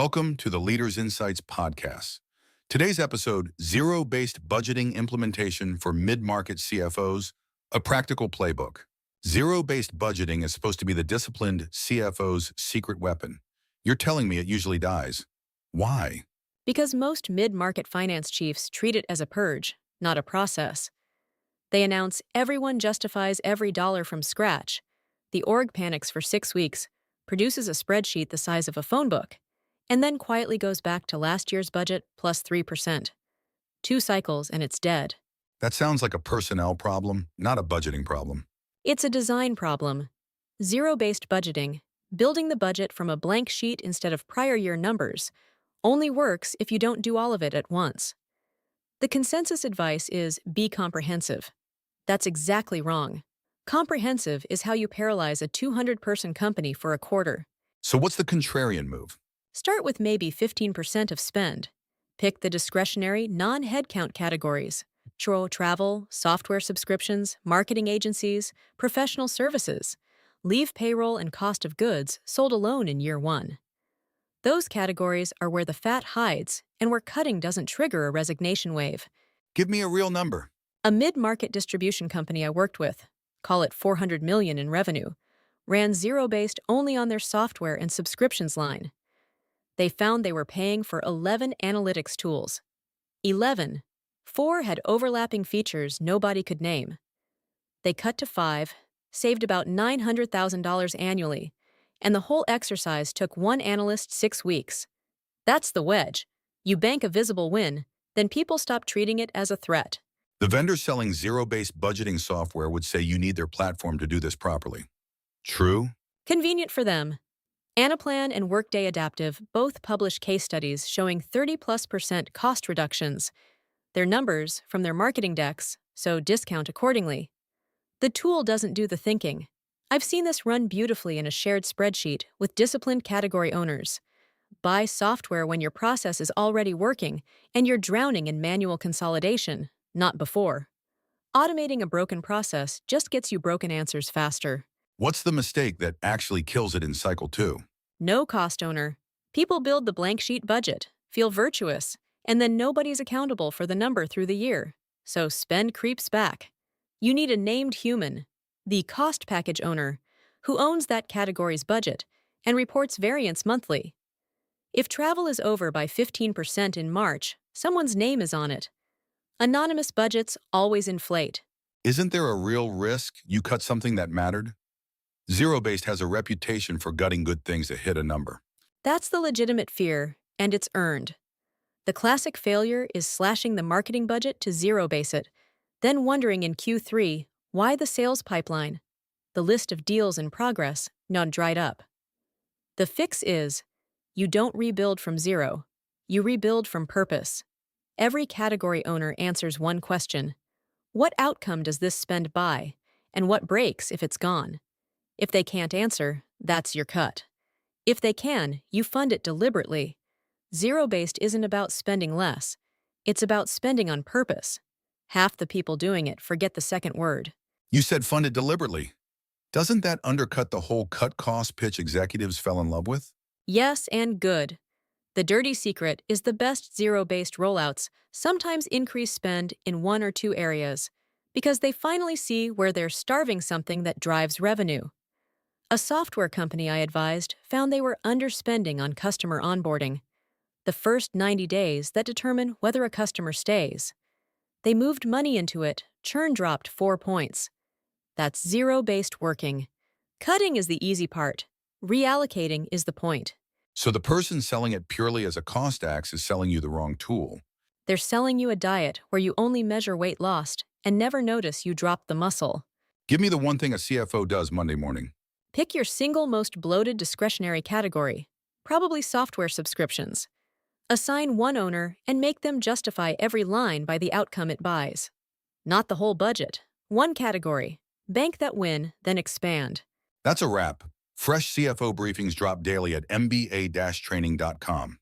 Welcome to the Leaders Insights podcast. Today's episode, Zero-Based Budgeting Implementation for Mid-Market CFOs, a Practical Playbook. Zero-based budgeting is supposed to be the disciplined CFO's secret weapon. You're telling me it usually dies. Why? Because most mid-market finance chiefs treat it as a purge, not a process. They announce everyone justifies every dollar from scratch. The org panics for 6 weeks, produces a spreadsheet the size of a phone book, and then quietly goes back to last year's budget plus 3%. 2 cycles and it's dead. That sounds like a personnel problem, not a budgeting problem. It's a design problem. Zero-based budgeting, building the budget from a blank sheet instead of prior year numbers, only works if you don't do all of it at once. The consensus advice is be comprehensive. That's exactly wrong. Comprehensive is how you paralyze a 200-person company for a quarter. So what's the contrarian move? Start with maybe 15% of spend. Pick the discretionary, non-headcount categories: travel, software subscriptions, marketing agencies, professional services. Leave payroll and cost of goods sold alone in year 1. Those categories are where the fat hides and where cutting doesn't trigger a resignation wave. Give me a real number. A mid-market distribution company I worked with, call it $400 million in revenue, ran zero-based only on their software and subscriptions line. They found they were paying for 11 analytics tools. 11. 4 had overlapping features nobody could name. They cut to 5, saved about $900,000 annually, and the whole exercise took one analyst 6 weeks. That's the wedge. You bank a visible win, then people stop treating it as a threat. The vendor selling zero-based budgeting software would say you need their platform to do this properly. True? Convenient for them. Anaplan and Workday Adaptive both publish case studies showing 30+% cost reductions. Their numbers from their marketing decks, so discount accordingly. The tool doesn't do the thinking. I've seen this run beautifully in a shared spreadsheet with disciplined category owners. Buy software when your process is already working and you're drowning in manual consolidation, not before. Automating a broken process just gets you broken answers faster. What's the mistake that actually kills it in cycle 2? No cost owner. People build the blank sheet budget, feel virtuous, and then nobody's accountable for the number through the year. So spend creeps back. You need a named human, the cost package owner, who owns that category's budget and reports variance monthly. If travel is over by 15% in March, someone's name is on it. Anonymous budgets always inflate. Isn't there a real risk you cut something that mattered? Zero-based has a reputation for gutting good things to hit a number. That's the legitimate fear, and it's earned. The classic failure is slashing the marketing budget to zero-base it, then wondering in Q3 why the sales pipeline, the list of deals in progress, not dried up. The fix is, you don't rebuild from zero, you rebuild from purpose. Every category owner answers one question: what outcome does this spend buy, and what breaks if it's gone? If they can't answer, that's your cut. If they can, you fund it deliberately. Zero-based isn't about spending less. It's about spending on purpose. Half the people doing it forget the second word. You said fund it deliberately. Doesn't that undercut the whole cut cost pitch executives fell in love with? Yes, and good. The dirty secret is the best zero-based rollouts sometimes increase spend in 1 or 2 areas because they finally see where they're starving something that drives revenue. A software company I advised found they were underspending on customer onboarding, the first 90 days that determine whether a customer stays. They moved money into it, churn dropped 4 points. That's zero-based working. Cutting is the easy part. Reallocating is the point. So the person selling it purely as a cost axe is selling you the wrong tool. They're selling you a diet where you only measure weight lost and never notice you dropped the muscle. Give me the one thing a CFO does Monday morning. Pick your single most bloated discretionary category, probably software subscriptions. Assign one owner and make them justify every line by the outcome it buys. Not the whole budget. One category. Bank that win, then expand. That's a wrap. Fresh CFO briefings drop daily at mba-training.com.